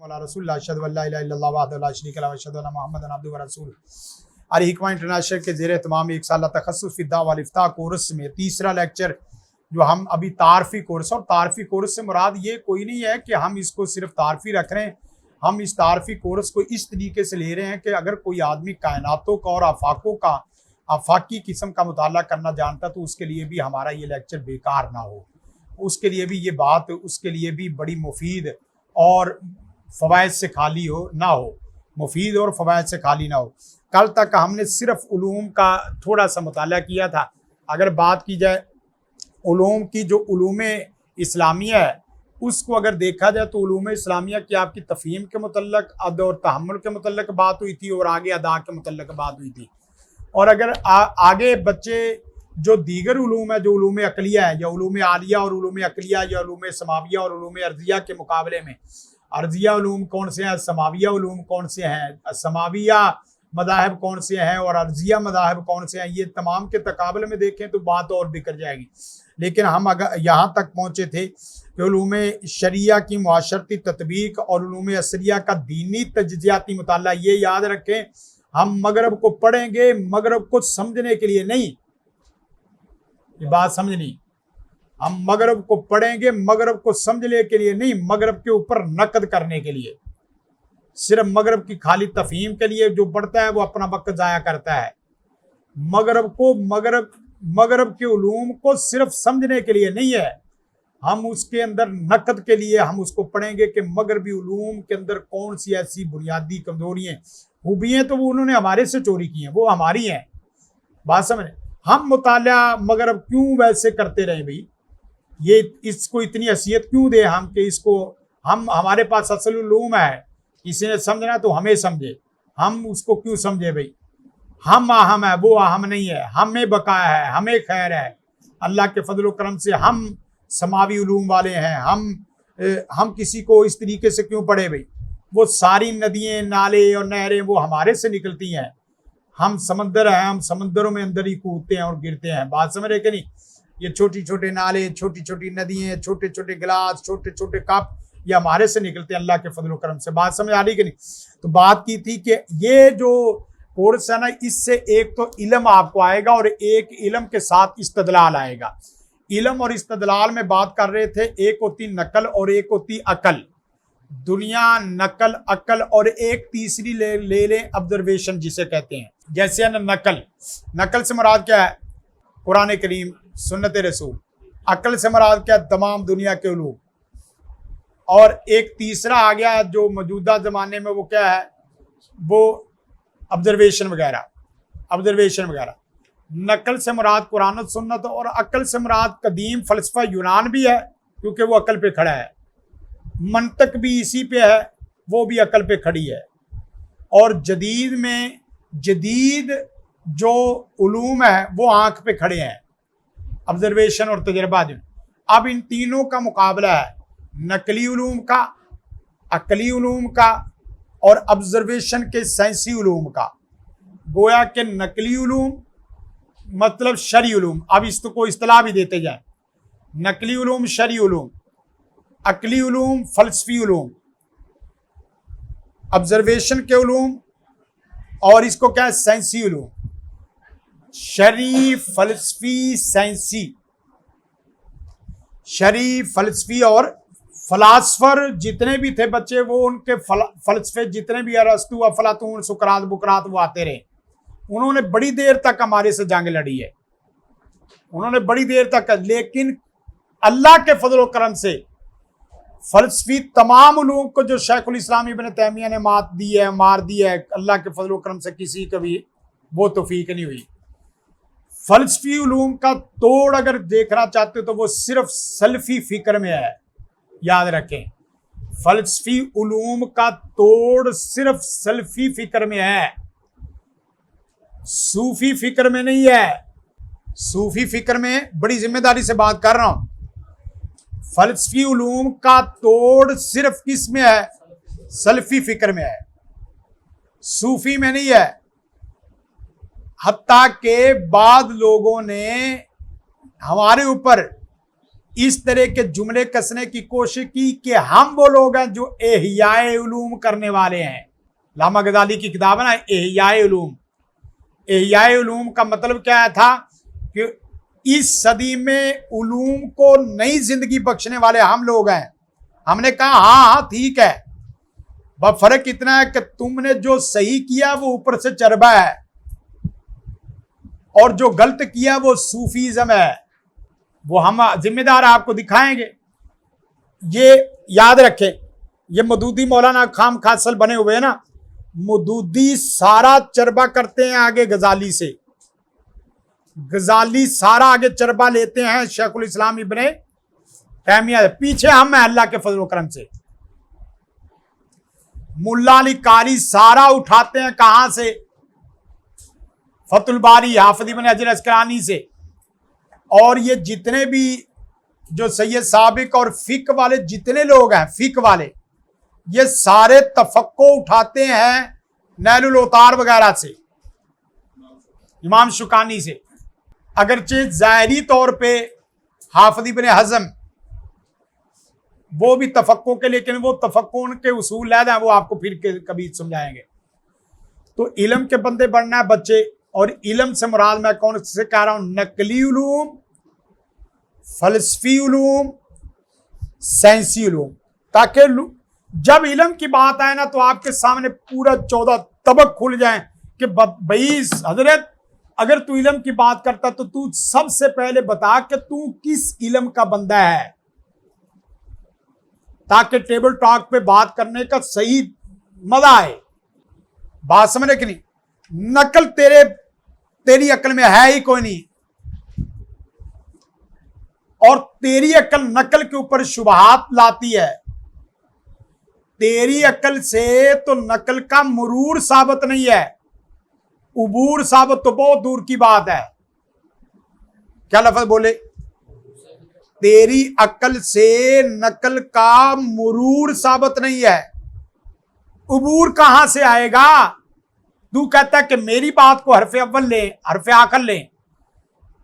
अला रसूलिल्लाह अशहदु अल्ला इलाहा इल्लल्लाह वहदहु ला शरीका लहु व अशहदु अन्ना मुहम्मदन अब्दुहु व रसूलुहु। अल हिकमा इंटरनेशनल के ज़ेर तमाम एक साल तखस्सुस फ़ी दावा वल इफ्ता कोर्स में तीसरा लेक्चर जो हम अभी तारफ़ी कोर्स, और तारफ़ी कोर्स से मुराद ये कोई नहीं है कि हम इसको सिर्फ तारफ़ी रख रहे हैं। हम इस तारफ़ी कोर्स को इस तरीके से ले रहे हैं कि अगर कोई आदमी कायनातों का और आफाकों का आफाकी किस्म का मुताला करना जानता तो उसके लिए भी हमारा ये लेक्चर बेकार ना हो, उसके लिए भी ये बात उसके लिए भी बड़ी मुफीद और फ़वाइद से खाली हो ना हो, मुफीद और फ़वाइद से खाली ना हो। कल तक हमने सिर्फ उलूम का थोड़ा सा मुताला किया था। अगर बात की जाए उलूम की, जो उलूम इस्लामिया है उसको अगर देखा जाए तो उलूम इस्लामिया की आपकी तफ़हीम के मुतल्लक, अद और तहम्मुल के मुतल्लक बात हुई थी और आगे अदा के मुतल्लक बात हुई थी। और अगर आगे बच्चे जो दीगर उलूम है, जो उलूम अक़लिया है या उलूम आलिया और उलूम अक़लिया या उलूम समाविया और उलूम अर्ज़िया के मुकाबले में अर्ज़िया उलूम कौन से हैं, समाविया उलूम कौन से हैं, समाविया मदाहिब कौन से हैं और अर्ज़िया मदाहिब कौन से हैं, ये तमाम के तकाबले में देखें तो बात और बिखर जाएगी। लेकिन हम अगर यहाँ तक पहुँचे थे कि उलूम शरिया की मुआशरती तत्बीक और उलूम असरिया का दीनी तज्ज़ियाती मुताला, ये याद रखें हम मगरब को पढ़ेंगे मगरब को समझने के लिए नहीं, ये बात समझनी, हम मगरब को पढ़ेंगे मगरब को समझने के लिए नहीं, मगरब के ऊपर नकद करने के लिए। सिर्फ मगरब की खाली तफहीम के लिए जो पढ़ता है वो अपना वक्त ज़ाया करता है। मगरब के उलूम को सिर्फ समझने के लिए नहीं है, हम उसके अंदर नकद के लिए हम उसको पढ़ेंगे कि मगरबी उलूम के अंदर कौन सी ऐसी बुनियादी कमजोरियाँ खूबियाँ तो वो उन्होंने हमारे से चोरी की हैं, वो हमारी हैं। बात समझ, हम मुताला मगरब क्यों वैसे करते रहे भाई, ये इसको इतनी हैसियत क्यों दे हम कि इसको हम हमारे पास असल उलूम है, किसी ने समझना तो हमें समझे, हम उसको क्यों समझे भाई। हम अहम है, वो अहम नहीं है, हमें बकाया है, हमें खैर है, अल्लाह के फजल करम से हम समावी उलूम वाले हैं। हम किसी को इस तरीके से क्यों पढ़े भाई, वो सारी नदियाँ नाले और नहरें वो हमारे से निकलती हैं, हम समंदर हैं, हम समंदरों में अंदर ही कूदते हैं और गिरते हैं। बात समझ रहे कि नहीं, ये छोटी छोटे नाले, छोटी छोटी नदियाँ, छोटे छोटे गिलास, छोटे छोटे कप, ये हमारे से निकलते हैं अल्लाह के फजल करम से। बात समझ आ रही कि नहीं। तो बात की थी कि ये जो कोर्स है ना, इससे एक तो इल्म आपको आएगा और एक इल्म के साथ इस्तदलाल आएगा। इल्म और इस्तदलाल में बात कर रहे थे, एक होती नकल और एक होती अकल। दुनिया नकल अकल और एक तीसरी ले लें ऑब्जर्वेशन जिसे कहते हैं। जैसे नकल, नकल से मुराद क्या है, कुरान करीम सुन्नत रसूल। अकल से मुराद क्या है, तमाम दुनिया के उलूम। और एक तीसरा आ गया जो मौजूदा ज़माने में, वो क्या है, वो ऑब्जर्वेशन वगैरह, ऑब्जर्वेशन वगैरह। नकल से मुराद कुरान और सुन्नत, और अकल से मुराद कदीम फ़लसफ़ा यूनान भी है क्योंकि वो अकल पे खड़ा है, मंतक भी इसी पे है, वो भी अकल पे खड़ी है। और जदीद में जदीद जो उलूम है वो आँख पे खड़े हैं, ऑब्जर्वेशन और तजर्बा। अब इन तीनों का मुकाबला है, नकली उलूम का, अकली उलूम का और ऑब्जर्वेशन के साइंसी उलूम का। गोया के नकली उलूम मतलब शरई उलूम, अब इसको इस्तिलाह भी देते जाए, नकली उलूम शरई उलूम, अकली उलूम फ़लसफ़ी उलूम, ऑब्जर्वेशन के उलूम, और इसको क्या है, साइंसी उलूम। शरई फ़लसफ़ी साइंसी, शरई फ़लसफ़ी और फ़लासफ़र जितने भी थे बच्चे, वो उनके फ़लसफ़े जितने भी, अरस्तु अफलातून सुकरात बुकरात, वो आते रहे। उन्होंने बड़ी देर तक हमारे से जंग लड़ी है, उन्होंने बड़ी देर तक। लेकिन अल्लाह के फजल करम से फ़लसफ़ी तमाम उलूम को जो शेखुल इस्लाम इब्न तैमिया ने मात दी है, मार दी है, अल्लाह के फजल करम से किसी का भी वो तौफीक नहीं हुई। फ़लसफ़ी उलूम का तोड़ अगर देखना चाहते हो तो वो सिर्फ सलफ़ी फ़िक्र में है, याद रखें। फ़लसफ़ी उलूम का तोड़ सिर्फ सलफ़ी फ़िक्र में है, सूफ़ी फ़िक्र में नहीं है। सूफ़ी फ़िक्र में बड़ी जिम्मेदारी से बात कर रहा हूँ। फ़लसफ़ी उलूम का तोड़ सिर्फ किस में है, सलफ़ी फ़िक्र में है, सूफ़ी में नहीं है। हत्ता के बाद लोगों ने हमारे ऊपर इस तरह के जुमले कसने की कोशिश की कि हम वो लोग हैं जो एहयाए उलूम करने वाले हैं। लामा गजाली की किताब है ना एहयाए उलूम। एहयाए उलूम का मतलब क्या था कि इस सदी में उलूम को नई जिंदगी बख्शने वाले हम लोग हैं। हमने कहा हाँ हाँ ठीक है, बस फर्क इतना है कि तुमने जो सही किया वो ऊपर से चरबा है और जो गलत किया वो सूफीज्म है। वो हम जिम्मेदार आपको दिखाएंगे। ये याद रखें, ये मदूदी मौलाना खाम खासल बने हुए हैं ना, मदूदी सारा चरबा करते हैं आगे गजाली से, गजाली सारा आगे चरबा लेते हैं शेखुल इस्लाम इब्ने तैमिया, पीछे हम हैं अल्लाह के फजल करम से। मुल्ला अली कारी सारा उठाते हैं कहां से, फतुल बारी हाफिज इब्ने हजर अस्कलानी से। और ये जितने भी जो सैयद साबिक और फिक वाले जितने लोग हैं, फिक वाले, ये सारे तफक्को उठाते हैं नैलुल औतार वगैरह से, इमाम शुकानी से। अगरचे ज़ाहिरी तौर पे हाफिज इब्ने हज़म वो भी तफक्को के, लेकिन वो तफक्को के उसूल लैद हैं, वो आपको फिर कभी समझाएंगे। तो इल्म के बंदे बनना है बच्चे, और इल्म से मुराद मैं कौन से कह रहा हूं, नकली उलूम, फलसफी उलूम, साइंसी उलूम, ताकि जब इल्म की बात आए ना तो आपके सामने पूरा 14 तबक खुल जाए कि भाई हजरत अगर तू इल्म की बात करता तो तू सबसे पहले बता कि तू किस इल्म का बंदा है, ताकि टेबल टॉक पे बात करने का सही मजा आए। बात समझ कि नहीं? नकल तेरी अकल में है ही कोई नहीं, और तेरी अकल नकल के ऊपर शुबहात लाती है। तेरी अकल से तो नकल का मुरूर साबित नहीं है, उबूर साबित तो बहुत दूर की बात है। क्या लफ्ज बोले? तेरी अकल से नकल का मुरूर साबित नहीं है, उबूर कहां से आएगा? तू कहता है कि मेरी बात को हरफ अव्वल लें, हरफ आखिर लें।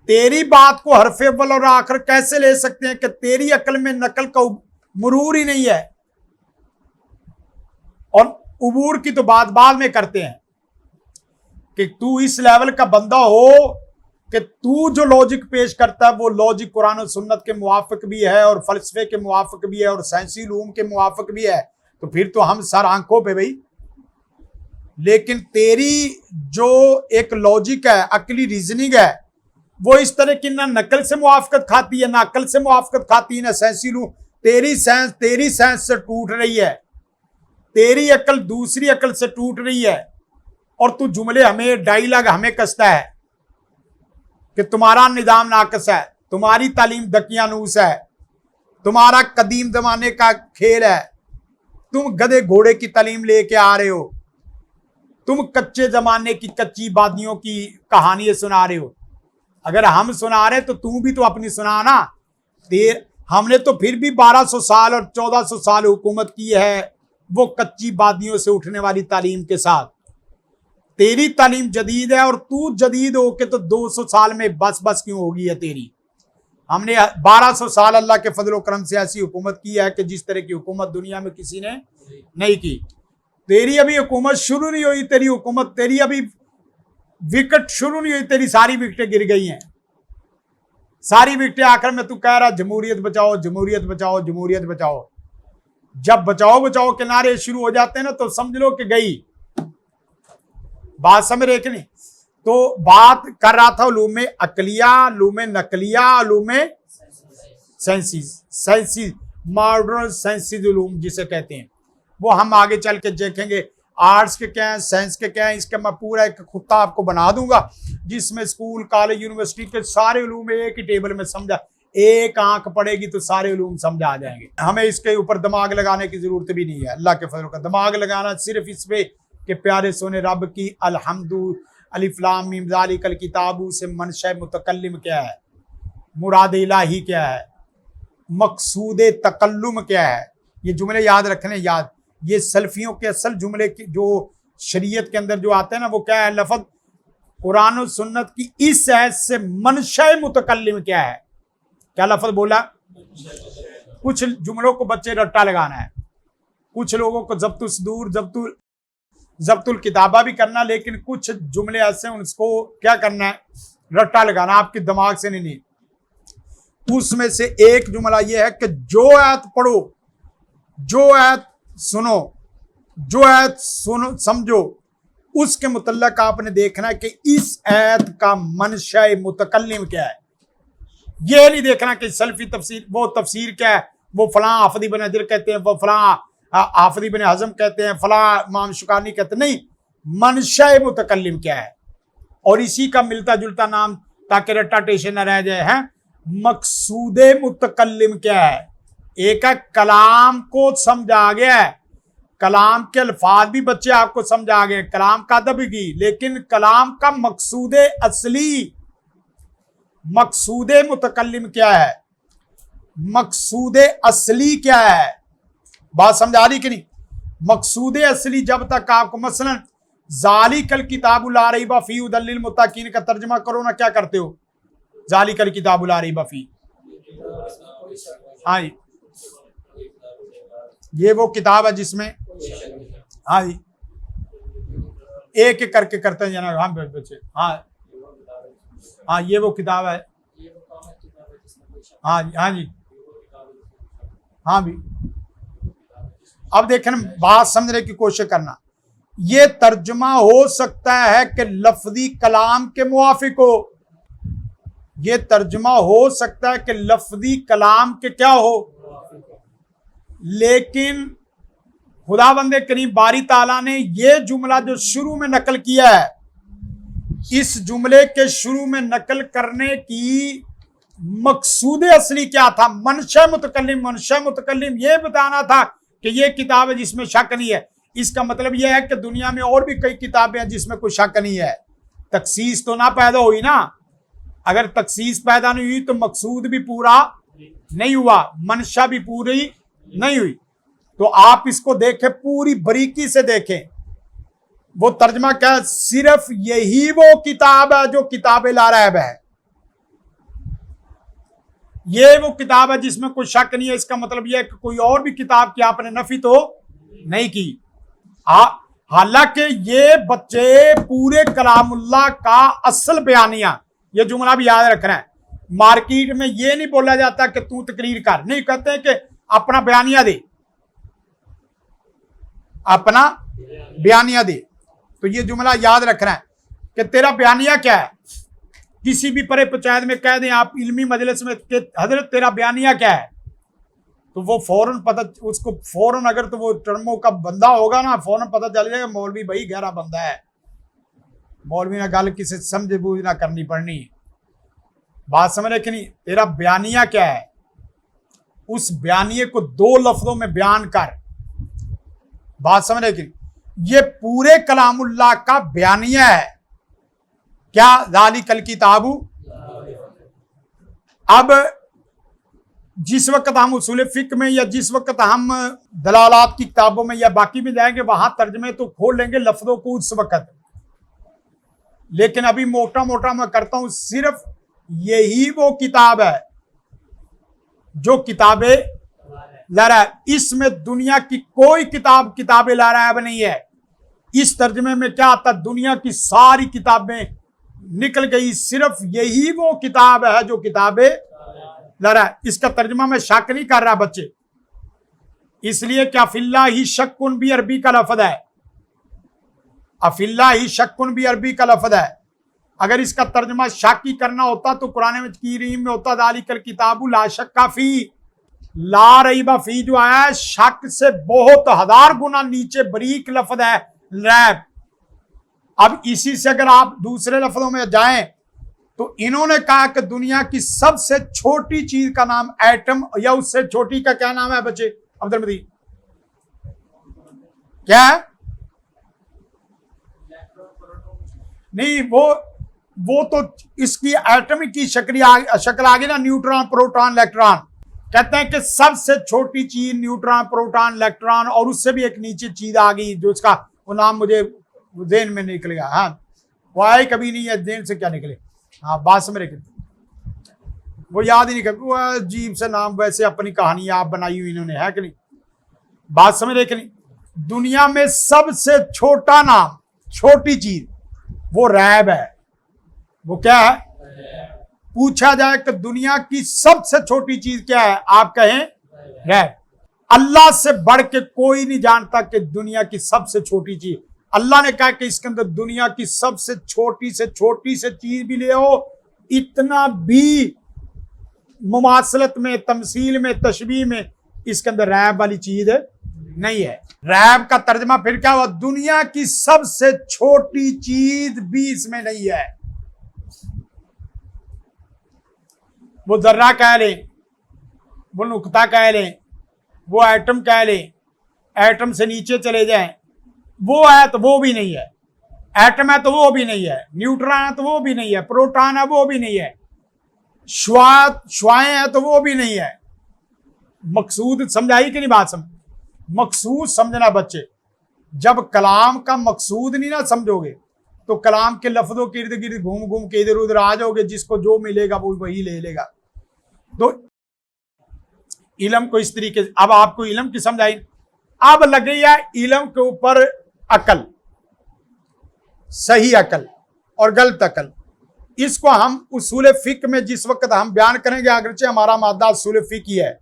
तेरी बात को हरफ अव्वल और आखिर कैसे ले सकते हैं कि तेरी अकल में नकल का मुरूर ही नहीं है, और उबूर की तो बात बाद में करते हैं कि तू इस लेवल का बंदा हो कि तू जो लॉजिक पेश करता है वो लॉजिक कुरान और सुन्नत के मुवाफिक भी है, और फलसफे के मुवाफिक भी है, और साइंसी उलूम के मुवाफिक भी है। तो फिर तो हम सर आंखों पे भाई। लेकिन तेरी जो एक लॉजिक है, अकली रीजनिंग है, वो इस तरह की ना नकल से मुआफकत खाती है, ना अकल से मुआफकत खाती है, ना साइंसी लू। तेरी साइंस से टूट रही है, तेरी अकल दूसरी अकल से टूट रही है, और तू जुमले हमें डायलॉग हमें कसता है कि तुम्हारा निजाम नाकस है, तुम्हारी तालीम दकियानूस है, तुम्हारा कदीम जमाने का खेल है, तुम गधे घोड़े की तालीम लेके आ रहे हो, तुम कच्चे जमाने की कच्ची बादियों की कहानियां सुना रहे हो। अगर हम सुना रहे तो तू भी तो अपनी सुना ना। हमने तो फिर भी 1200 साल और 1400 साल हुकूमत की है वो कच्ची बादियों से उठने वाली तालीम के साथ। तेरी तालीम जदीद है और तू जदीद हो के तो 200 साल में बस क्यों होगी है तेरी। हमने 1200 साल अल्लाह के फजल व करम से ऐसी हुकूमत की है कि जिस तरह की हुकूमत दुनिया में किसी ने नहीं की। तेरी अभी हुकूमत शुरू नहीं हुई, तेरी हुकूमत, तेरी अभी विकेट शुरू नहीं हुई, तेरी सारी विकेटें गिर गई हैं, सारी विकेटें। आखिर में तू कह रहा जमहूरियत बचाओ, जमहूरियत बचाओ, जमहूरियत बचाओ। जब बचाओ बचाओ के नारे शुरू हो जाते हैं ना तो समझ लो कि गई बात। समझ रहे कि नहीं? तो बात कर रहा था उलूम अकलिया, उलूम नकलिया, उलूम साइंसी, मॉडर्न साइंसी उलूम जिसे कहते हैं, वो हम आगे चल के देखेंगे। आर्ट्स के क्या है, साइंस के क्या है, इसका मैं पूरा एक खुत्ता आपको बना दूंगा जिसमें स्कूल, कॉलेज, यूनिवर्सिटी के सारे उलूम एक ही टेबल में समझा। एक आंख पड़ेगी तो सारे उलूम समझ आ जाएंगे। हमें इसके ऊपर दिमाग लगाने की जरूरत भी नहीं है। अल्लाह के फजल का दिमाग लगाना सिर्फ इस पे कि प्यारे सोने रब की अलहम्दु अलिफ लाम मीम ज़ालिकल किताबु से मनशा मुतकल्लिम क्या है, मुराद इलाही क्या है, मकसूद तकल्लुम क्या है। ये जुमले याद रखने, याद, ये सल्फियों के असल जुमले की जो शरीयत के अंदर जो आते हैं ना, वो क्या है? लफ्ज़ कुरान और सुन्नत की इस ऐत से मनशा मुतकल्लिम क्या है। क्या लफ्ज़ बोला? कुछ जुमलों को बच्चे रट्टा लगाना है, कुछ लोगों को जब्तुल किताबा भी करना, लेकिन कुछ जुमले ऐसे हैं उसको क्या करना है, रट्टा लगाना, आपके दिमाग से नहीं। उसमें से एक जुमला यह है कि जो आयत पढ़ो, जो आयत सुनो, जो आयत सुनो समझो, उसके मुतल्लक आपने देखना है कि इस आयत का मंशा मुतकल्लिम क्या है। यह नहीं देखना कि सल्फी तफसीर, वो तफसीर क्या है, वो फलां हाफिज इब्न हजर कहते हैं, वो फलां हाफिज इब्न हज़म कहते हैं, फलां इमाम शुकानी कहते हैं, नहीं, मंशा मुतकल्लिम क्या है। और इसी का मिलता जुलता नाम, ताकि रट्टा टेशन न रह जाए, है मकसूद मुतकल्लिम क्या है। एक है कलाम को समझ आ गया है, कलाम के अल्फाज भी बच्चे आपको समझ आ गए, कलाम का अदब भी, लेकिन कलाम का मकसूद असली, मकसूद मुतकल्लिम क्या है, मकसूद असली क्या है। बात समझ आ रही कि नहीं। मकसूद असली जब तक आपको, मसलन ज़ालिकल किताबु ला रैब फीहि हुदल लिल मुत्तकीन का तर्जुमा करो ना, क्या करते हो, ज़ालिकल किताबु ला रैब फीहि, हाँ ये वो किताब है जिसमें, हाँ एक एक करके करते हैं जना, हाँ बच्चे, हाँ हाँ ये वो किताब है, हाँ हाँ जी, हाँ भी। अब देखना, बात समझने की कोशिश करना, ये तर्जुमा हो सकता है कि लफ्जी कलाम के मुआफिक हो, ये तर्जुमा हो सकता है कि लफ्जी कलाम के क्या हो, लेकिन खुदाबंद करीम बारी ताला ने ये जुमला जो शुरू में नकल किया है, इस जुमले के शुरू में नकल करने की मकसूद असली क्या था, मंशा मुतकल्लिम। मंशा मुतकल्लिम ये बताना था कि ये किताब है जिसमें शक नहीं है। इसका मतलब यह है कि दुनिया में और भी कई किताबें हैं जिसमें कोई शक नहीं है। तखसीस तो ना पैदा हुई ना, अगर तखसीस पैदा नहीं हुई तो मकसूद भी पूरा नहीं हुआ, मंशा भी पूरी नहीं हुई। तो आप इसको देखें, पूरी बारीकी से देखें, वो तर्जमा क्या है, सिर्फ यही वो किताब है जो किताब ला रैब है, ये वो किताब है जिसमें कोई शक नहीं है। इसका मतलब यह है कि कोई और भी किताब की आपने नफी तो नहीं की। हालांकि ये बच्चे पूरे कलामुल्लाह का असल बयानिया, ये जुमला भी याद रखना है। मार्केट में ये नहीं बोला जाता कि तू तकरीर कर, नहीं, कहते हैं कि अपना बयानिया दे, अपना बयानिया दे। तो ये जुमला याद रखना है कि तेरा बयानिया क्या है। किसी भी परे पंचायत में कह दें आप इल्मी मजलिस में कि हजरत तेरा बयानिया क्या है, तो वो फौरन पता, उसको फौरन, अगर तो वो टर्मों का बंदा होगा ना, फौरन पता चल जाएगा मौलवी भाई गहरा बंदा है, मौलवी ना गल किसी समझ बूझ ना करनी पड़नी। बात समझ रहे कि नहीं। तेरा बयानिया क्या है, उस बयानिए को दो लफ्जों में बयान कर। बात समझ रहे कि नहीं। ये पूरे कलामुल्लाह का बयानिया है क्या, ज़ालिकल किताबु। अब जिस वक्त हम उसूल फिक्र में या जिस वक्त हम दलालात की किताबों में या बाकी में जाएंगे, वहां तर्जमे तो खोल लेंगे लफ्जों को उस वक्त, लेकिन अभी मोटा मोटा मैं करता हूं, सिर्फ यही वो किताब है जो किताबे ला रैब। इसमें दुनिया की कोई किताबे ला रैब नहीं है। इस तर्जमे में क्या आता, दुनिया की सारी किताबें निकल गई, सिर्फ यही वो किताब है जो किताबे ला रैब। इसका तर्जमा में शक नहीं कर रहा बच्चे, इसलिए क्या फिल्ला ही शक्कुन भी अरबी का लफ्ज है, अफिल्ला ही शक्कुन भी अरबी का लफ्ज है। अगर इसका तर्जमा शक ही करना होता तो कुरान करीम में होता ज़ालिकल किताबु ला शक्का फी। ला रैब फी जो है शक से बहुत हजार गुना नीचे बरीक लफ्ज है रैब। अब इसी से अगर आप दूसरे लफ्जों में जाएं तो इन्होंने कहा कि दुनिया की सबसे छोटी चीज का नाम एटम, या उससे छोटी का क्या नाम है बच्चे, अब्दुल मजीद क्या है? नहीं, वो तो इसकी एटम की शक्ल आ गई ना, न्यूट्रॉन प्रोटॉन इलेक्ट्रॉन। कहते हैं कि सबसे छोटी चीज न्यूट्रॉन प्रोटॉन इलेक्ट्रॉन, और उससे भी एक नीचे चीज आ गई जो उसका वो नाम मुझे जेन में निकल गया। हाँ, वो आए कभी नहीं है, जेन से क्या निकले। हाँ, बात समझ रहे। वो याद ही नहीं कर, वो अजीब से नाम, वैसे अपनी कहानी आप बनाई हुई इन्होंने, है कि नहीं? बात समझ रहे कि नहीं? दुनिया में सबसे छोटा नाम, छोटी चीज, वो रैब है। वो क्या है? पूछा जाए कि दुनिया की सबसे छोटी चीज क्या है, आप कहें रैब। अल्लाह से बढ़ के कोई नहीं जानता कि दुनिया की सबसे छोटी चीज। अल्लाह ने कहा कि इसके अंदर दुनिया की सबसे छोटी से चीज भी ले आओ, इतना भी मुमासलत में, तमसील में, तशबीह में इसके अंदर रैब वाली चीज नहीं है। रैब का तर्जमा फिर क्या हुआ? दुनिया की सबसे छोटी चीज भी इसमें नहीं है। वो जर्रा कह लें, वो नुक्ता कह लें, वो एटम कह लें, एटम से नीचे चले जाएं, वो है तो वो भी नहीं है। एटम है तो वो भी नहीं है, न्यूट्रॉन है तो वो भी नहीं है, प्रोटॉन है वो भी नहीं है, श्वाएं है तो वो भी नहीं है। मकसूद समझाई कि नहीं बात? समझ, मकसूद समझना बच्चे। जब कलाम का मकसूद नहीं ना समझोगे तो कलाम के लफ्जों के इर्द गिर्द घूम घूम के इधर उधर आ जाओगे, जिसको जो मिलेगा वो वही ले लेगा। तो इल्म को इस तरीके से, अब आपको इल्म की समझ आई। अब लग गई है इल्म के ऊपर अकल, सही अकल और गलत अकल। इसको हम उसूल फिक में जिस वक्त हम बयान करेंगे, अगरचे हमारा मादा उसूल फिक ही है,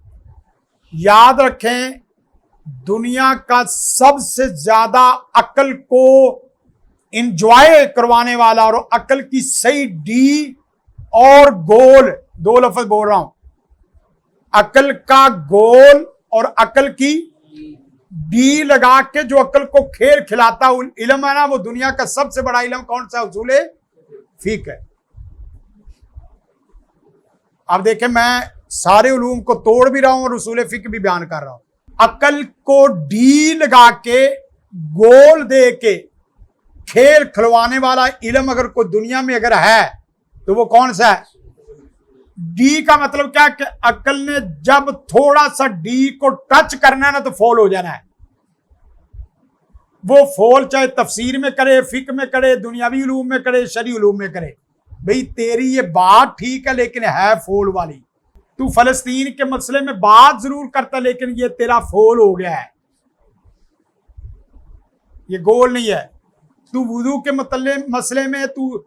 याद रखें दुनिया का सबसे ज्यादा अकल को इंजॉय करवाने वाला और अकल की सही डी और गोल, दो लफ्ज बोल रहा हूं, अकल का गोल और अकल की डी लगा के जो अकल को खेल खिलाता इल्म है ना, वो दुनिया का सबसे बड़ा इल्म कौन सा? उसूल फिक है। अब देखें, मैं सारे उलूम को तोड़ भी रहा हूं और उसूल फिक भी बयान कर रहा हूं। अकल को डी लगा के गोल दे के खेल खिलवाने वाला इल्म अगर कोई दुनिया में अगर है तो वो कौन सा है? डी का मतलब क्या कि अकल ने जब थोड़ा सा डी को टच करना है ना तो फॉल हो जाना है। वो फॉल चाहे तफसीर में करे, फिक में करे, दुनियावी उलूम में करे, शरी उलूम में करे। भाई तेरी ये बात ठीक है लेकिन है फॉल वाली। तू फलस्तीन के मसले में बात जरूर करता लेकिन ये तेरा फॉल हो गया है, ये गोल नहीं है। तू वुजू के मसले में, तू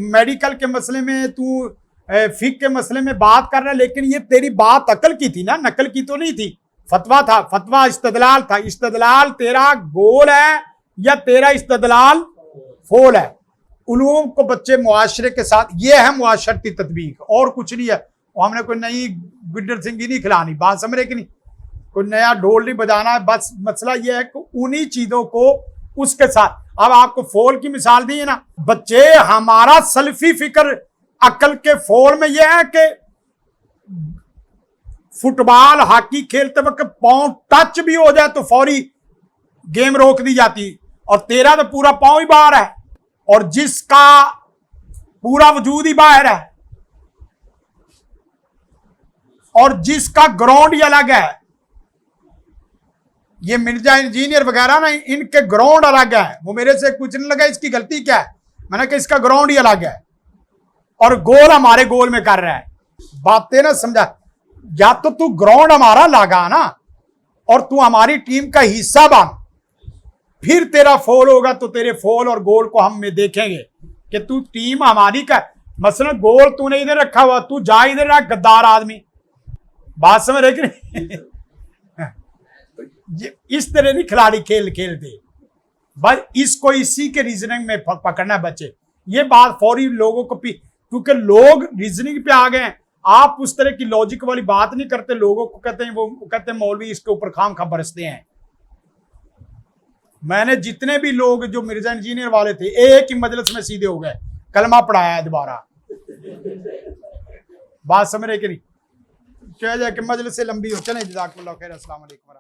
मेडिकल के मसले में, तू फिक के मसले में बात कर रहा है लेकिन ये तेरी बात अकल की थी ना, नकल की तो नहीं थी। फतवा था, फतवा इस्तदलाल था। इस्तदलाल तेरा गोल है या तेरा इस्तदलाल फोल है? उलूम को बच्चे मुआशरे के साथ, ये है मुआशरती तदबीक और कुछ नहीं है। और हमने कोई नई गुड्डर सिंगी नहीं खिलानी, बात समझ रहे कि नहीं? कोई नया ढोल नहीं बजाना है। बस मसला ये है कि उन्हीं चीजों को उसके साथ, अब आपको फोल की मिसाल दी है ना बच्चे, हमारा सल्फी फिक्र अकल के फोल में यह है कि फुटबॉल हॉकी खेलते वक्त पांव टच भी हो जाए तो फौरी गेम रोक दी जाती, और तेरा तो पूरा पांव ही बाहर है और जिसका पूरा वजूद ही बाहर है और जिसका ग्राउंड ही अलग है। ये मिर्जा इंजीनियर वगैरह ना, इनके ग्राउंड अलग है। वो मेरे से कुछ नहीं लगा इसकी गलती क्या है, मैंने कहा इसका ग्राउंड ही अलग है और गोल हमारे गोल में कर रहा है। बातें ना समझा, या तो तू ग्राउंड हमारा लगा ना और तू हमारी टीम का हिस्सा बन, फिर तेरा फोल होगा तो तेरे फोल और गोल को हम में देखेंगे कि तू टीम हमारी का। मसलन गोल तूने इधर रखा हुआ, तू जा इधर रहा, गद्दार आदमी। बात समझ रहे कि नहीं? इस तरह नहीं खिलाड़ी खेल खेलते। बस इसको इसी के रीजनिंग में पकड़ना बच्चे। ये बात फौरी लोगों को, क्योंकि लोग रीजनिंग पे आ गए हैं। आप उस तरह की लॉजिक वाली बात नहीं करते, लोगों को कहते हैं, वो कहते हैं मौलवी इसके ऊपर खाम खा बरसते हैं। मैंने जितने भी लोग जो मिर्जा इंजीनियर वाले थे एक ही मजलिस में सीधे हो गए, कलमा पढ़ाया दोबारा। बात समझ रहे कि नहीं? क्या जाए कि मजलिस से लंबी हो। चले, जज़ाकल्लाह खैर। अस्सलाम वालेकुम।